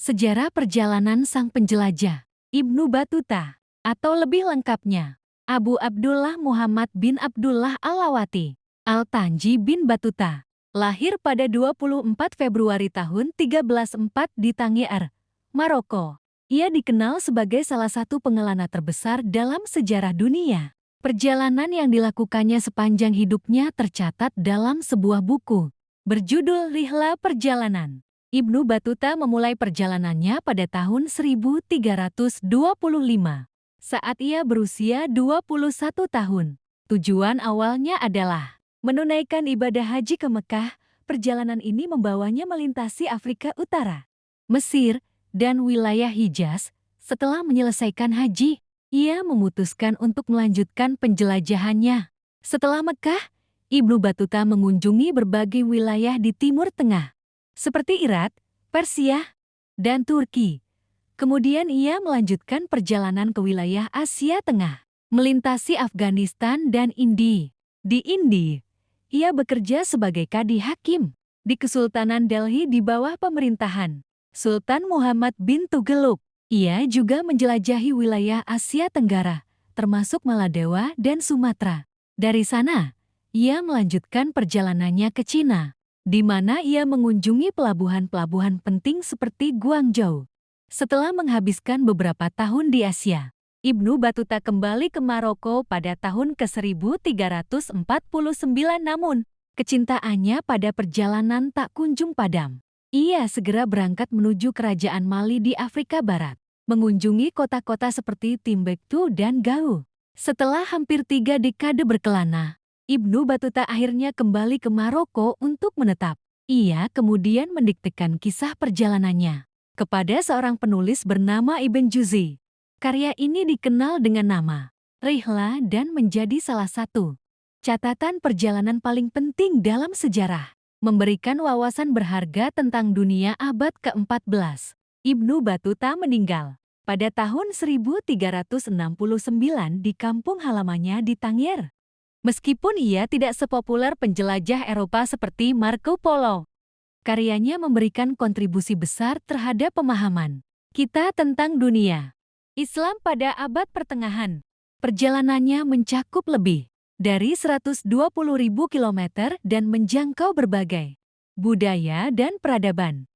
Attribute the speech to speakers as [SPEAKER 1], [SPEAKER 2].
[SPEAKER 1] Sejarah perjalanan sang penjelajah, Ibnu Battuta, atau lebih lengkapnya, Abu Abdullah Muhammad bin Abdullah Al-Lawati, Al-Tanji bin Battuta, lahir pada 24 Februari tahun 1304 di Tangier, Maroko. Ia dikenal sebagai salah satu pengelana terbesar dalam sejarah dunia. Perjalanan yang dilakukannya sepanjang hidupnya tercatat dalam sebuah buku, berjudul Rihla Perjalanan. Ibnu Battuta memulai perjalanannya pada tahun 1325, saat ia berusia 21 tahun. Tujuan awalnya adalah menunaikan ibadah haji ke Mekah. Perjalanan ini membawanya melintasi Afrika Utara, Mesir, dan wilayah Hijaz. Setelah menyelesaikan haji, ia memutuskan untuk melanjutkan penjelajahannya. Setelah Mekah, Ibnu Battuta mengunjungi berbagai wilayah di Timur Tengah, seperti Irak, Persia, dan Turki. Kemudian ia melanjutkan perjalanan ke wilayah Asia Tengah, melintasi Afghanistan dan India. Di India, ia bekerja sebagai kadi hakim di Kesultanan Delhi di bawah pemerintahan Sultan Muhammad bin Tughlaq. Ia juga menjelajahi wilayah Asia Tenggara, termasuk Maladewa dan Sumatera. Dari sana, ia melanjutkan perjalanannya ke Cina, di mana ia mengunjungi pelabuhan-pelabuhan penting seperti Guangzhou. Setelah menghabiskan beberapa tahun di Asia, Ibnu Battuta kembali ke Maroko pada tahun ke-1349, namun kecintaannya pada perjalanan tak kunjung padam. Ia segera berangkat menuju kerajaan Mali di Afrika Barat, mengunjungi kota-kota seperti Timbuktu dan Gao. Setelah hampir 3 dekade berkelana, Ibnu Battuta akhirnya kembali ke Maroko untuk menetap. Ia kemudian mendiktekan kisah perjalanannya kepada seorang penulis bernama Ibn Jauzi. Karya ini dikenal dengan nama Rihla dan menjadi salah satu catatan perjalanan paling penting dalam sejarah, memberikan wawasan berharga tentang dunia abad ke-14. Ibnu Battuta meninggal pada tahun 1369 di kampung halamannya di Tangier. Meskipun ia tidak sepopuler penjelajah Eropa seperti Marco Polo, karyanya memberikan kontribusi besar terhadap pemahaman kita tentang dunia Islam pada abad pertengahan. Perjalanannya mencakup lebih dari 120.000 kilometer dan menjangkau berbagai budaya dan peradaban.